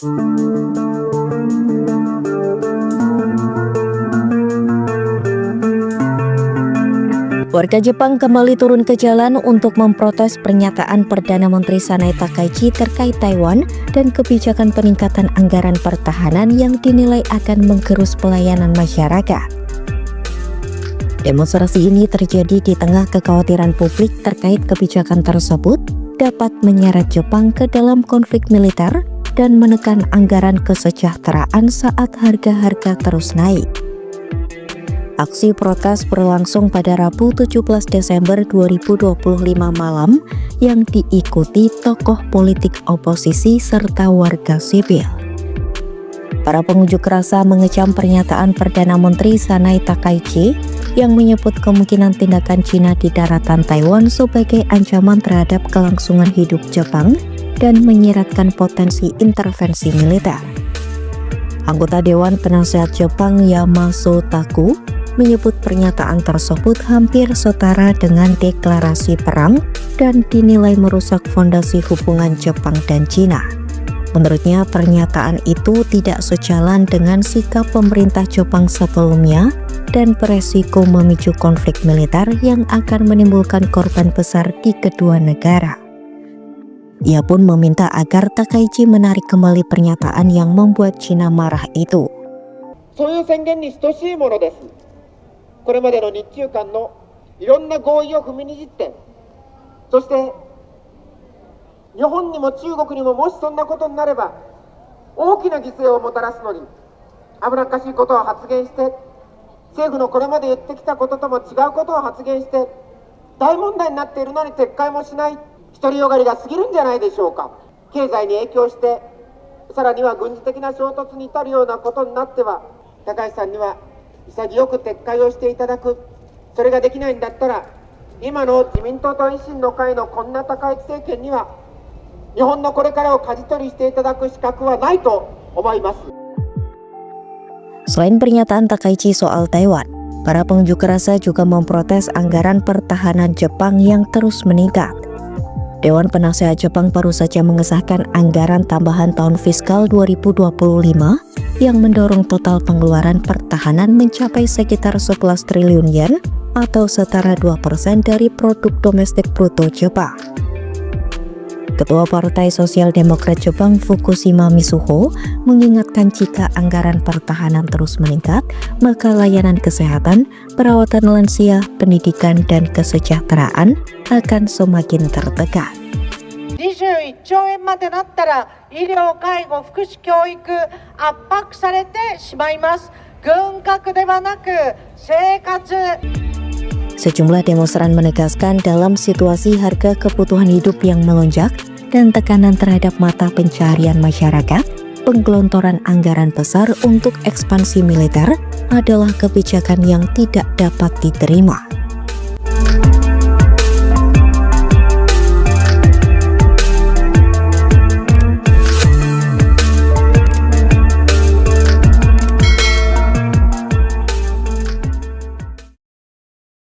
Warga Jepang kembali turun ke jalan untuk memprotes pernyataan Perdana Menteri Sanai Takaichi terkait Taiwan dan kebijakan peningkatan anggaran pertahanan yang dinilai akan menggerus pelayanan masyarakat. Demonstrasi ini terjadi di tengah kekhawatiran publik terkait kebijakan tersebut dapat menyeret Jepang ke dalam konflik militer dan menekan anggaran kesejahteraan saat harga-harga terus naik. Aksi protes berlangsung pada Rabu 17 Desember 2025 malam yang diikuti tokoh politik oposisi serta warga sipil. Para pengunjuk rasa mengecam pernyataan Perdana Menteri Sanai Takaichi yang menyebut kemungkinan tindakan Cina di daratan Taiwan sebagai ancaman terhadap kelangsungan hidup Jepang dan menyiratkan potensi intervensi militer. Anggota Dewan Penasehat Jepang Yamaso Taku menyebut pernyataan tersebut hampir setara dengan deklarasi perang dan dinilai merusak fondasi hubungan Jepang dan Cina. Menurutnya, pernyataan itu tidak sejalan dengan sikap pemerintah Jepang sebelumnya dan beresiko memicu konflik militer yang akan menimbulkan korban besar di kedua negara. Ia pun meminta agar Takaichi menarik kembali pernyataan yang membuat Cina marah itu. これまでの日中間のいろんな合意を踏みにじって、そして日本にも中国にももしそんなことになれば大きな犠牲をもたらすのに危なっかしいことを発言して、政府のこれまで言ってきたこととも違うことを発言して大問題になっているのに撤回もしない独りよがりが過ぎるんじゃないでしょうか。経済に影響してさらには軍事的な衝突に至るようなことになっては高橋さんには潔く撤回をしていただく。それができないんだったら今の自民党と維新の会のこんな高市政権には日本のこれからを舵取りしていただく資格はないと思います。 Selain pernyataan Takaichi soal Taiwan, para pengunjuk rasa juga memprotes anggaran pertahanan Jepang yang terus meningkat. Dewan Penasehat Jepang baru saja mengesahkan anggaran tambahan tahun fiskal 2025 yang mendorong total pengeluaran pertahanan mencapai sekitar 11 triliun yen atau setara 2% dari produk domestik bruto Jepang. Ketua Partai Sosial Demokrat Jepang Fukushima Mitsuho mengingatkan jika anggaran pertahanan terus meningkat, maka layanan kesehatan, perawatan lansia, pendidikan, dan kesejahteraan akan semakin tertekan. 21兆円までなったら医療、介護、福祉、教育圧迫されてしまいます。軍拡ではなく生活。 Sejumlah demonstran menegaskan dalam situasi harga kebutuhan hidup yang melonjak dan tekanan terhadap mata pencaharian masyarakat, penggelontoran anggaran besar untuk ekspansi militer adalah kebijakan yang tidak dapat diterima.